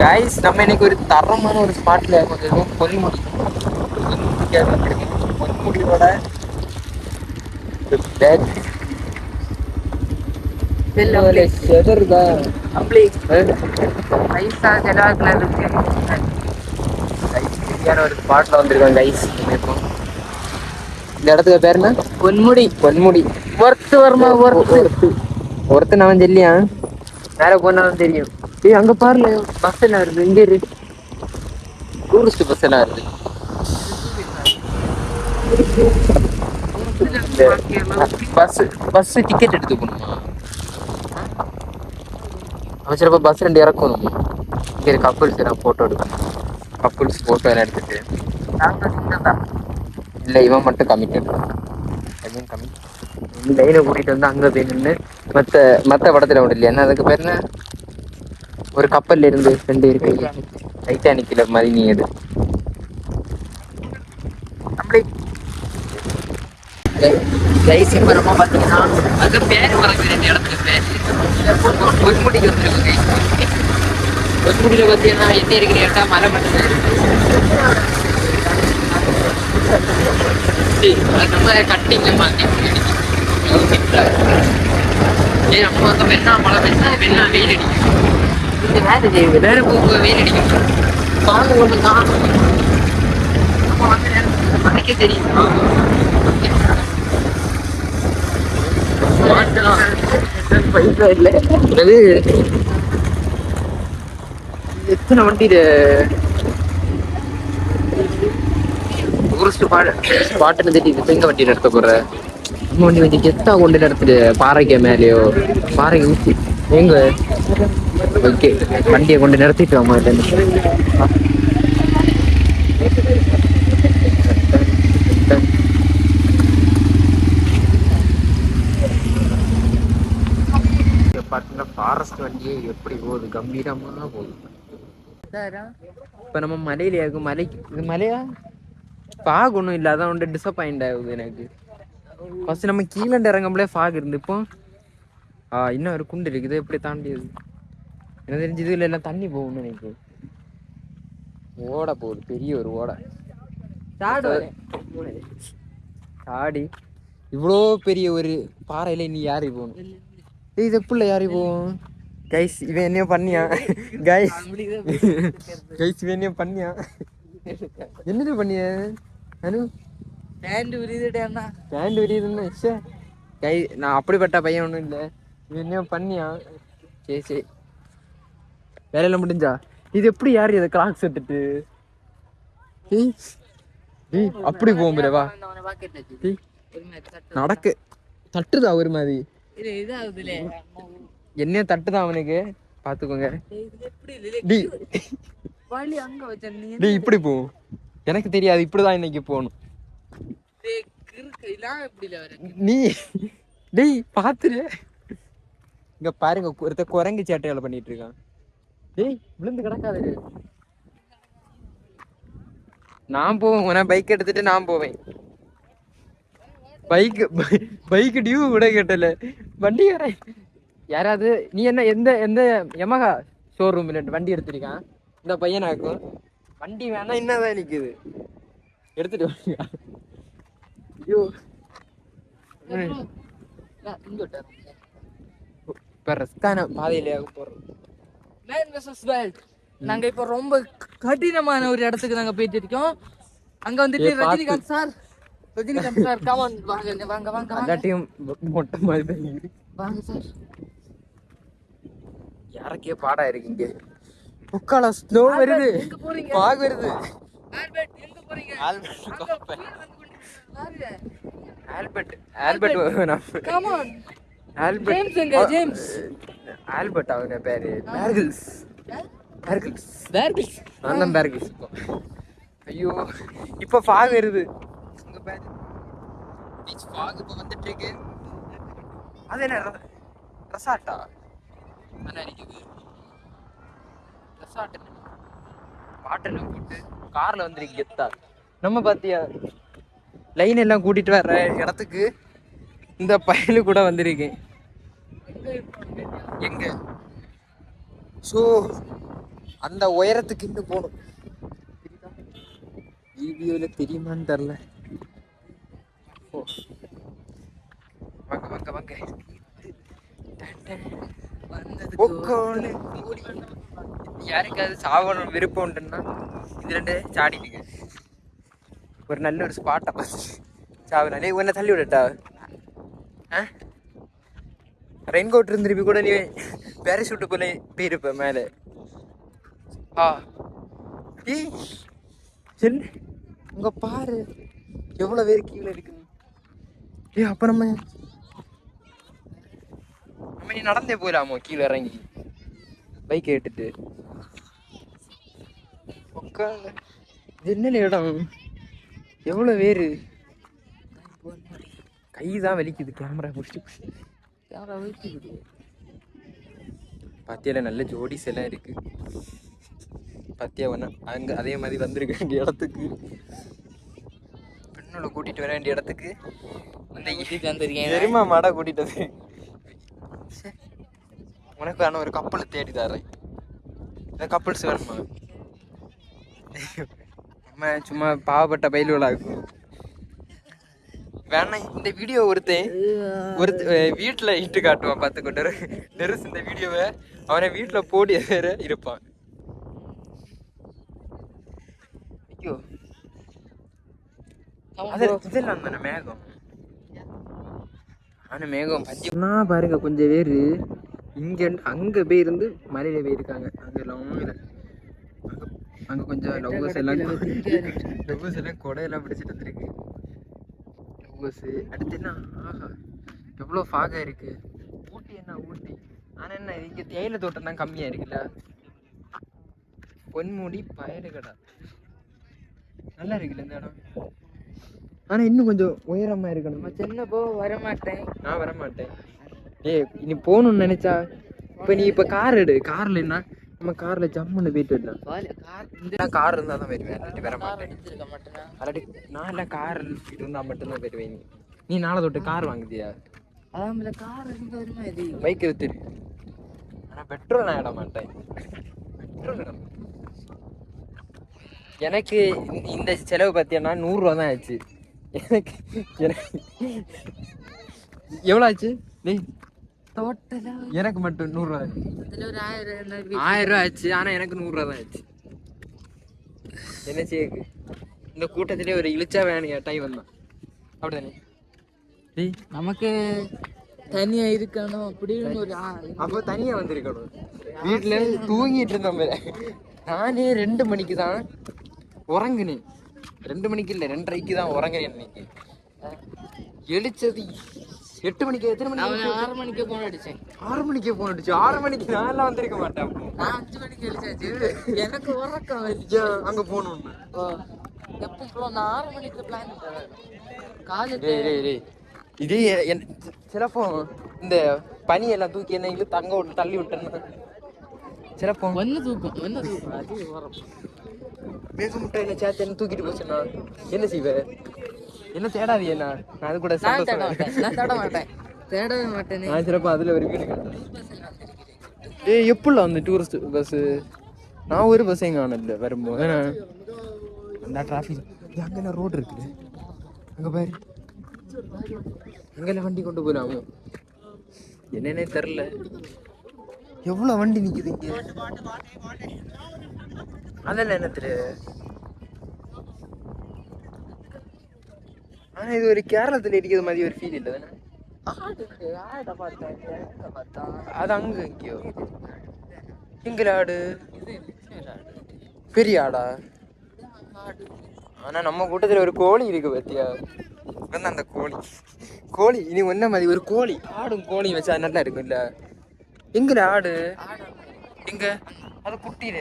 Guys நம்ம இன்னைக்கு ஒரு தரமான ஒரு ஸ்பாட்ல கொஞ்சம் பொன்முடி பொன்முடியோட செதறுதா அப்படி பைசா செலவாக்குல இருக்கு. சரியான ஒரு ஸ்பாட்ல வந்திருக்கோம் கைஸ். இந்த இடத்துக்கு பேர் என்ன? பொன்முடி. பொன்முடி ஒர்த்து வருமா? ஒருத்தன் அவன் சொல்லியா வேற போனாலும் தெரியும். அங்க பாருல பஸ் எல்லாம் வருது. இங்க இருக்கு டூரிஸ்ட் பஸ் எல்லாம் வருது. பஸ் டிக்கெட் எடுத்து போகணுமா? அவன் சிலப்போ பஸ் ரெண்டு இறக்கணும். இங்க கப்புள்ஸ் நான் போட்டோ எடுக்கணும். கப்புள்ஸ் போட்டோ எல்லாம் எடுத்துட்டு இல்லை இவன் மட்டும் கமிட்டட். லைனை கூட்டிட்டு வந்து அங்க போய் நின்று மத்த படத்துல ஒண்ணு இல்லையா? அதுக்கு பேர் என்ன? ஒரு கப்பல்ல இருந்து ரெண்டு இருக்கு டைட்டானிக்ல மாதிரி. நீ எடு அப்படி கைஸ். இப்ப நம்ம பாத்தீங்கன்னா அது பேர் வழங்குற இந்த இடத்துக்கு பேர் பொன்முடிக்கு வந்துருக்கு கைஸ். பொன்முடியில பாத்தீங்கன்னா என்ன இருக்கிற இடத்தா மலை மட்டும் நம்ம கட்டிங்க மாத்தி நம்ம வந்து வெண்ணா மழை பெஞ்சா வெண்ணா வெயில் அடிக்கும். இந்த வேலை செய்யுது வேற போக வெயில் அடிக்கும். பாங்க ஒண்ணு காணும். நம்ம வந்து மழைக்க தெரியும். பைசா இல்லை. எத்தனை வண்டி டூரிஸ்ட் ஸ்பாட்டுன்னு தெரியுது. எங்க வண்டி நடத்த போற நம்ம வண்டி வந்து கெத்தா கொண்டு நடத்துட்டு பாறைக்கு மேலேயோ பாறைக்கு ஊற்றி எங்க ஓகே வண்டியை கொண்டு நிறுத்திட்டு வாமா. பார்த்தீங்கன்னா ஃபாரஸ்ட் வண்டியே எப்படி போகுது, கம்பீரமா போகுது. இப்ப நம்ம மலையில இருக்கும். மலைக்கு இது மலையா ஃபாக் ஒன்றும் இல்லை. அதான் ஒன்று டிசப்பாயிண்ட் ஆகுது எனக்கு. ஃபர்ஸ்ட் நம்ம கீழே இறங்கும்போதே ஃபாக் இருந்து இப்போ இன்னும் ஒரு குண்டு இருக்குது. எப்படி தாண்டியது எனக்கு தெரிஞ்சு. இதுல எல்லாம் தண்ணி போகணும்னு நினைக்குது. ஓட போகுது பெரிய ஒரு ஓடை. சாடி இவ்வளோ பெரிய ஒரு பாறையில நீ யாரி போகணும்? இது எப்படில யாரி போவோம்? கைஸ் இவன் என்னையோ பண்ணியா? கைஸ் இவன் என்னையோ பண்ணியா? என்னது பண்ணிய? பேண்ட் உரியுதுன்னா கை நான் அப்படிப்பட்ட பையன் ஒன்றும் இல்லை. இவன் என்னையோ பண்ணியா? சரி சரி வேலையில முடிஞ்சா. இது எப்படி யாரு இதை கிராக்ஸ் எடுத்துட்டு அப்படி போகும்போது வா நடக்கு தட்டுதா ஒரு மாதிரி. என்ன தட்டுதான் அவனுக்கு பாத்துக்கோங்க. இப்படி போகும் எனக்கு தெரியாது. இப்படிதான் இன்னைக்கு போகணும். நீ டேய் பாத்துரு. இங்க பாருங்க ஒருத்த குரங்கு சேட்டையால பண்ணிட்டு இருக்கான். டேய் விழுந்து கிடக்காது. நான் போவேன். பைக் எடுத்துட்டு நான் போவேன். பைக் டியூ கூட கேட்டல வண்டி யாராவது. நீ என்ன எந்த எந்த யமகா ஷோரூம்ல வண்டி எடுத்திருக்கான் இந்த பையனாக்கும்? வண்டி வேணா என்னதான் நிக்குது எடுத்துட்டு வாங்க. ஐயோ இப்ப ரஸ்தான பாதையில போறோம். நாங்க இப்ப ரொம்ப கடினமான ஒரு இடத்துக்கு நாங்க போயிட்டு இருக்கோம். அங்க வந்துட்டு ரஜினிகாந்த் சார் கமான் வாங்க வாங்க வாங்க அதாட்டியும் மொட்டை மாதிரி வாங்க சார். யாருக்கே பாடா இருக்கீங்க. முக்கால ஸ்னோ வருது. எங்க போறீங்க? பாக் வருது. ஆல்பர்ட் எங்க போறீங்க? ஆல்பர்ட் கமான் ஆல்பர்ட் ஜேம்ஸ் எங்க? ஜேம்ஸ் ஆல்பர்ட் அவன பேரு பேர்கில்ஸ். நான் தான் பேர்கில்ஸ். ஐயோ இப்ப ஃபாக் வருது. உங்க பேரு ஃபாக் இப்ப வந்துட்டு இருக்கு. அது என்ன ரெசார்ட்டா? நல்லா இருக்குது ரெசார்ட். பாட்டெல்லாம் போட்டு கார்ல வந்துருக்கு கெத்தா. நம்ம பாத்தியா லைன் எல்லாம் கூட்டிட்டு வர்ற இடத்துக்கு இந்த பயலு கூட வந்திருக்கேன். எங்க ஸோ அந்த உயரத்துக்கு இன்னும் போகணும். வீடியோல தெரியுமான்னு தெரியல. வாங்க வாங்க வாங்க. யாருக்காவது சாவணும் விருப்பம் உண்டுன்னா இது ரெண்டு சாடிடுங்க. ஒரு நல்ல ஒரு ஸ்பாட்டை பார்த்து சாவுனாலே உன்னை தள்ளி விடட்டா. ரெயின் கோட் இருந்திருப்பி கூட நீ பேராசூட்டு போல போயிருப்ப மேலே. உங்க பாரு எவ்வளவு பேர் கீழே இருக்குது. அப்ப நம்ம நீ நடந்தே போயிடாமோ கீழே இறங்கி பைக் எடுத்துட்டு. என்ன இடம் எவ்வளவு பேரு. கைதான் வலிக்குது கேமரா பிடிச்சி. பாத்தியால நல்ல ஜோடிஸ் எல்லாம் இருக்கு. பாத்தியா ஒண்ணா அங்க அதே மாதிரி வந்திருக்க வேண்டிய இடத்துக்கு, பெண்ணோட கூட்டிட்டு வர வேண்டிய இடத்துக்கு தெரியுமா மாடா கூட்டிட்டு வந்து. உனக்கு வேணும் ஒரு கப்பல் தேடி தரேன். இந்த கப்பல்ஸ் வேணுமா? நம்ம சும்மா பாவப்பட்ட பயில்களாகும் வேணா. இந்த வீடியோ ஒருத்தன் வீட்டுல இட்டு காட்டுவான் பார்த்துக்கொண்டு நெருசு. இந்த வீடியோவை அவனை வீட்டுல போடி வேற இருப்பான். ஐயோ இதெல்லாம் தானே மேகம். ஆனா மேகம் பஞ்சம்னா பாருங்க கொஞ்சம் பேரு இங்க அங்க போயிருந்து மலையில போயிருக்காங்க. அங்க லாங்ல அங்க கொஞ்சம் லவ்வர்ஸ் எல்லாம் கொடையெல்லாம் பிடிச்சிட்டு வந்துருக்கு. அடுத்து என்ன, ஆஹா எவ்வளோ ஃபாகா இருக்கு. ஊட்டி என்ன ஊட்டி, ஆனா என்ன இங்க தேயிலை தோட்டம் தான் கம்மியா இருக்குல்ல. பொன்முடி பயறு கடை நல்லா இருக்குல்ல இந்த இடம். ஆனா இன்னும் கொஞ்சம் உயரமா இருக்கணும். சின்ன போ வரமாட்டேன். நான் வரமாட்டேன். நீ போகணும்னு நினைச்சா இப்ப நீ இப்ப கார் எடு. கார்ல என்ன நம்ம கார்ல ஜம்முன்னு போயிட்டு வரலாம். கார் இருந்தா தான் வருவேன், வர மாட்டேன். ஆல்ரெடி நான் எல்லாம் கார் இருந்தா மட்டும்தான் போயிடுவேன். நீ நாளை தொட்டு கார் வாங்குதியா? பைக் எடுத்துரு. ஆனா பெட்ரோல் நான் இட மாட்டேன். பெட்ரோல் இட மாட்டேன். எனக்கு இந்த செலவு பார்த்தீங்கன்னா 100 ரூபா தான் ஆச்சு. எனக்கு எவ்வளோ ஆச்சு? எனக்கு மட்டும் 100 ரூபா, 1000 ரூபா ஆச்சு. ஆனா எனக்கு 100 ரூபா தான் ஆச்சு. என்ன செய்யுது இந்த கூட்டத்திலே ஒரு இழிச்சா வேணும் கேட்டாய் வந்தான். அப்படிதானே நமக்கு தனியா இருக்கணும் அப்படின்னு ஒரு அப்போ தனியா வந்திருக்கணும். வீட்டுல தூங்கிட்டு இருந்தோம். நானே 2 மணிக்கு தான் உறங்குனேன். 2 மணிக்கு இல்லை 2:30க்கு தான் உறங்குனேன். இன்னைக்கு எழுச்சது 8 மணிக்கு. எத்தனை மணிக்கு? 6 மணிக்கு போன் அடிச்சேன். 6 மணிக்கு போன் அடிச்சு. 6 மணிக்கு நான் எல்லாம் வந்திருக்க மாட்டேன். நான் 5 மணிக்கு எழுச்சாச்சு. எனக்கு உறக்கம் அங்க போகணும்னு எப்போ நான் 6 மணிக்கு பிளான் காலேஜ். இதே சிலப்போ இந்த பனி எல்லாம் தூக்கி என்ன இழுத்து தங்க விட்டு தள்ளி விட்டேன்னு சிலப்போ ஒன்னு தூக்கும் அது வரும். மேக முட்டை என்ன சேர்த்து என்ன தூக்கிட்டு போச்சுன்னா என்ன செய்வேன்? என்ன தேடாது என்ன? நான் அது கூட தேட மாட்டேன். நான் சிறப்பா அதுல ஒரு வீடு கேட்டேன். எப்படில வந்து டூரிஸ்ட் பஸ் நான் ஒரு பஸ் எங்க ஆனல வரும்போது அந்த டிராஃபிக் அங்கே ரோடு இருக்குது. அங்க பாரு அங்கெல்லாம் வண்டி கொண்டு போயிடாமோ என்னன்னே தெரில. எவ்வளவு வண்டி நிக்குது இங்க. அதெல்லாம் என்ன தெரியாது. ஆனா இது ஒரு கேரளத்துல இருக்கிறது மாதிரி ஒரு ஃபீல் இல்லை தானே? அது அங்க எங்கேயோ எங்கல ஆடு பெரிய ஆடா. ஆனா நம்ம கூட்டத்துல ஒரு கோழி இருக்கு பத்தியா? அந்த கோழி இனி ஒன்ன மாதிரி ஒரு கோழி ஆடும் கோழி வச்சா நல்லா இருக்கும் இல்ல? எங்கல ஆடு எங்க? அது குட்டியில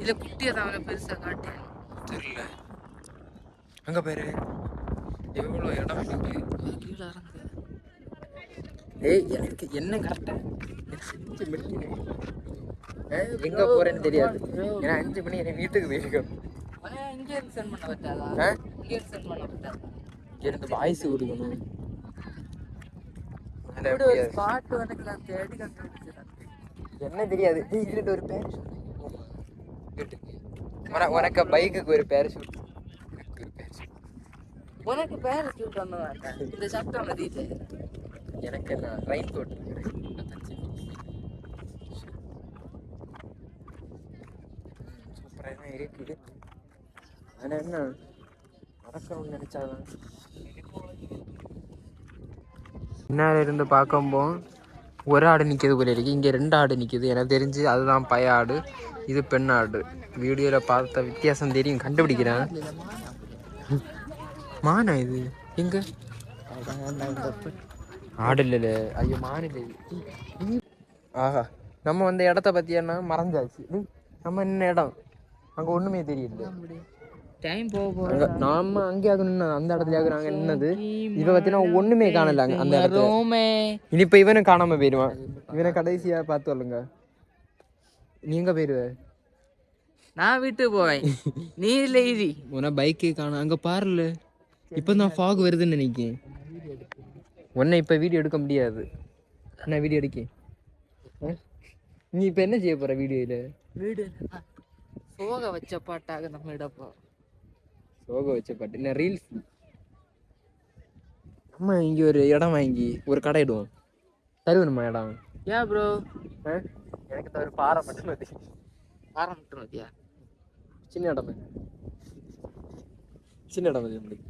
இல்ல குட்டியை தான் பெருசா காட்டேன் தெரியல. அங்க பேரு எவ்வளவு இடம் இருக்கு. எனக்கு என்ன கரெக்டா எங்க போறேன்னு தெரியாது. ஏன்னா 5 மணி என் வீட்டுக்கு போயிருக்கோம். இருந்து வாய்ஸ் கொடுக்கணும். என்ன தெரியாது இதுல ஒரு பேரஷூட் உனக்கு பைக்குக்கு ஒரு பேரஷூட் எனக்கு ஒரு பேரஷூட் உனக்கு பேரஷூட் பண்ண இந்த சட்டம் நதியில எனக்கு என்ன ரைன் கோட் சூப்பராக இருக்குது. ஆனால் என்ன நடக்கணும்னு நினைச்சாதான் பின்னால இருந்து பார்க்கும்போ ஒரு ஆடு நிற்கிது போல இருக்கு. இங்கே 2 ஆடு நிற்கிது. எனக்கு தெரிஞ்சு அதுதான் பய ஆடு, இது பெண் ஆடு. வீடியோவில் பார்த்த வித்தியாசம் தெரியும், கண்டுபிடிக்கிறேன். மானா இது எங்க ஆடு இல்ல. ஐயோ மான் இல்லை. ஆஹா நம்ம வந்து இடத்த பத்தியா மறைஞ்சாச்சு. நம்ம என்ன இடம் அங்க ஒண்ணுமே தெரியல. டைம் போக நாம அங்கே நின்று அந்த இடத்துல நாங்க நின்னது. இவ பத்தினா ஒண்ணுமே காணல அந்த இடத்துல. இனி இப்ப இவனை காணாம போயிடுவான். இவனை கடைசியா பார்த்து சொல்லுங்க. நீ எங்க போயிடுவ? நான் வீட்டுக்கு போவேன். நீ இல்லை உன பைக்கே காண. அங்க பாருல இப்பதான் ஃபாக் வருதுன்னு நினைக்கிறேன். உன்னை இப்ப வீடியோ எடுக்க முடியாது. நான் வீடியோ எடுக்க. நீ இப்ப என்ன செய்ய போற வீடியோல? வீடு சோக வச்ச பாட்டாக நம்ம இடப்போம். சோக வச்ச பாட்டு என்ன ரீல்ஸ்? அம்மா இங்க ஒரு இடம் வாங்கி ஒரு கடை இடுவோம். தருவணுமா இடம்? ஏன் ப்ரோ? எனக்கு ஒரு பாறை மட்டும் மதி. பாறை மட்டும் மதியா? சின்ன இடம் சின்ன இடம் மதி நம்மளுக்கு.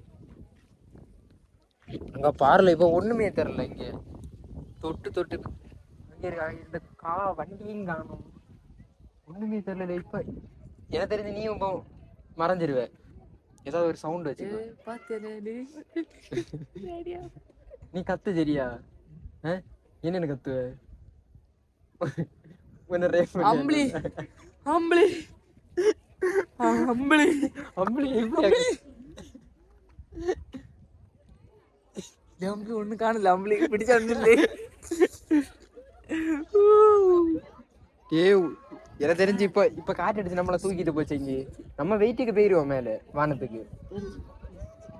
அங்க பாறைல இப்ப ஒண்ணுமே தெரியல. இங்க தொட்டு தொட்டு இந்த வண்டியும் காணும், ஒண்ணுமே தெரியல. இப்ப எனக்கு தெரிஞ்சு நீயும் இப்போ மறைஞ்சிருவ. ஏதாவது ஒரு சவுண்ட் வச்சு நீ கத்து சரியா? என்னன்னு கத்துவ? அம்பளி அம்பளி அம்பளி அம்பளி அம்பளி ஒண்ணு காணல. அம்பளி பிடிச்சா இல்லை. எனக்கு தெரிஞ்சு இப்ப காட்டு அடிச்சு நம்மள தூக்கிட்டு போச்சு. இங்க நம்ம வெயிட்டுக்கு போயிருவோம் மேல வானத்துக்கு.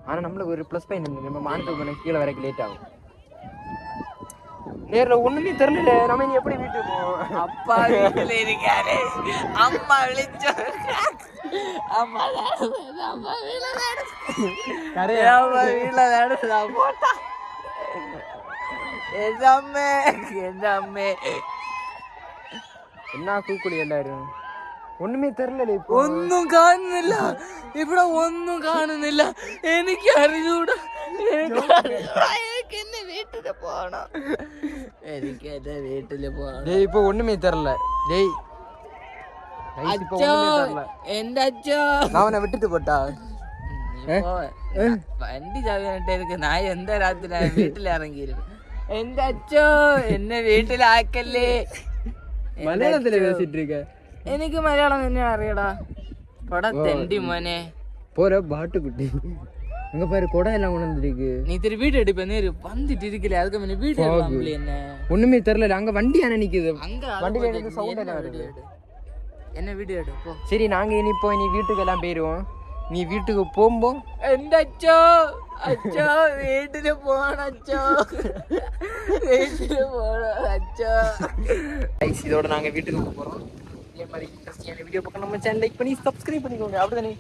ஆனா நம்மளுக்கு ஒரு பிளஸ் பாயிண்ட் இருக்கு, நம்ம வானத்துக்கு போன கீழே வரைக்கும் லேட் ஆகும். நேர்ல ஒண்ணுமே தெரியல. நம்ம இனி எப்படி வீட்டுக்கு போவோம்? அப்பா வீட்டுல இருக்காரு. அம்மா விழிச்சோ. அம்மா வீட்டுல போட்டா என்ன கூக்குடி எல்லாரும்? ഒന്നുമേ തരില്ലല്ലേ? ഒന്നും കാണുന്നില്ല ഇവിടെ, ഒന്നും കാണുന്നില്ല. എനിക്ക് അറിഞ്ഞൂടാ. എനിക്ക് എന്റെ വീട്ടില് പോണം. എനിക്ക് എന്റെ വീട്ടില് പോണം. ഇപ്പൊ ഒന്നുമേ തരില്ല. അച്ഛോ, എന്റെ അച്ഛോ, അവനെ വിട്ടിട്ട് പോട്ടാ. വണ്ടി ചവിട്ട് എനിക്ക് നായ എന്താ രാത്രി വീട്ടിലിറങ്ങിയിരുന്നു. എന്റെ അച്ഛോ, എന്നെ വീട്ടിലാക്കല്ലേ. മലയാളത്തിലെ പേസിട്ടിരിക്ക. എനിക്ക് മലയാളം തന്നെ അറിയടാ. കൊട തെണ്ടി മോനെ. போற பாட்டுக்குட்டி அங்க பாரு கொடை எல்லாம் கொண்டு வந்திருக்கு. நீ திரு வீடு எடுப்ப நேரு வந்துட்டு இருக்கல. அதுக்கு முன்ன வீடு எடுக்கலாம்ல. என்ன ஒண்ணுமே தெரியல. அங்க வண்டி அன நிக்குது. அங்க வண்டில இருந்து சவுண்ட் எல்லாம் வருது. என்ன வீடியோ எடு போ. சரி நாங்க இனி இப்போ வீட்டுக்கு எல்லாம் போயிடுவோம். நீ வீட்டுக்கு போம்போ எந்த அச்சோ அச்சோ வீட்டுல போன அச்சோ வீட்டுல போன அச்சோ. இதோட நாங்க வீட்டுக்கு போறோம். இதே மாதிரி இன்ட்ரெஸ்டிங்கான வீடியோ பார்க்க நம்ம சேனல் லைக் பண்ணி சப்ஸ்கிரைப் பண்ணிக்கோங்க. அப்படிதானே?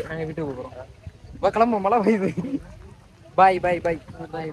நாங்க வீட்டுக்கு போறோம். வா கிளம்ப, மழை பெய்யுது. பாய் பாய் பாய் பாய்.